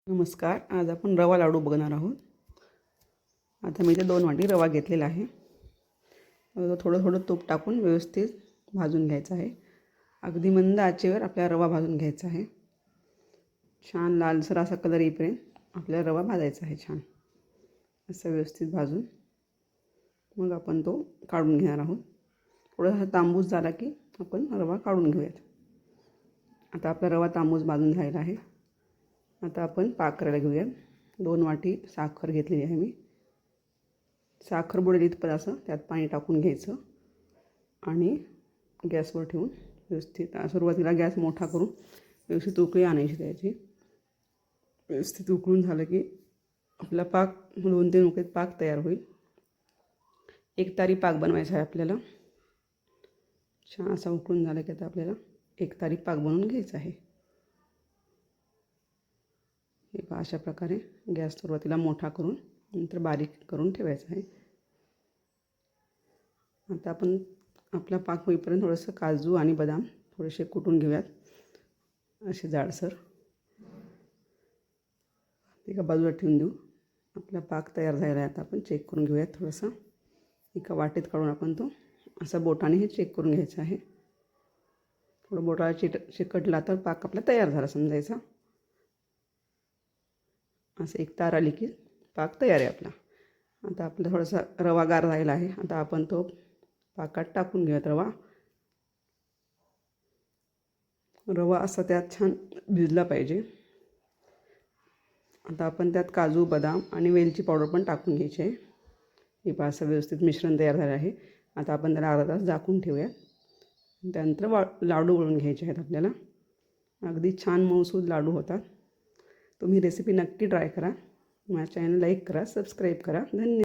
नमस्कार. आज आपण रवा लाडू बघणार आहोत. आता मी इथे 2 वाटी रवा घेतलेला आहे. थोडं थोडं तूप टाकून व्यवस्थित भाजून घ्यायचं आहे. अगदी मंद आचेवर आपल्याला रवा भाजून घ्यायचा आहे. छान लालसर असा कलर येईपर्यंत आपल्याला रवा भाजायचा आहे. छान असं व्यवस्थित भाजून मग आपण तो काढून घेणार आहोत. थोडासा तांबूस झाला की आपण रवा काढून घेऊयात. आता आपला रवा तांबूस भाजून झालेला आहे. आता आपण पाक करायला घेऊया. 2 वाटी साखर घेतलेली आहे मी. साखर बुडेल इथपर्यंत असं त्यात पाणी टाकून घ्यायचं आणि गॅसवर ठेवून व्यवस्थित सुरुवातीला गॅस मोठा करून व्यवस्थित उकळी आणायची त्याची. व्यवस्थित उकळून झालं की आपला पाक 2-3 उकळीत पाक तयार होईल. एकतारी पाक बनवायचा आहे आपल्याला. छान असा उकळून झाला की आता आपल्याला एकतारी पाक बनवून घ्यायचा आहे. हे पहा, अशा प्रकारे गॅस सुरुवातीला मोठा करून नंतर बारीक करून ठेवायचा आहे. आता आपण आपला पाक होईपर्यंत थोडंसं काजू आणि बदाम थोडेसे कुटून घेऊयात असे जाडसर. एका बाजूला ठेवून देऊ. आपला पाक तयार झाला आहे. आता आपण चेक करून घेऊयात. थोडंसं एका वाटेत काढून आपण तो असा बोटाने हे चेक करून घ्यायचं आहे. थोडं बोटाला चिकटला तर पाक आपला तयार झाला समजायचा. असं एक तार आली की पाक तयार आहे आपला. आता आपला थोडासा रवा गार झालेला आहे. आता आपण तो पाकात टाकून घेऊयात. रवा असा त्यात छान भिजला पाहिजे. आता आपण त्यात काजू बदाम आणि वेलची पावडर पण टाकून घ्यायची आहे. हे पहा, असं व्यवस्थित मिश्रण तयार झालं आहे. आता आपण त्याला अर्धा तास झाकून ठेवूया. त्यानंतर लाडू वळून घ्यायचे आहेत आपल्याला. अगदी छान मऊसूद लाडू होतात. तुम्ही रेसिपी नक्की ट्राय करा. माझ्या चॅनल लाईक करा, सबस्क्राईब करा. धन्यवाद.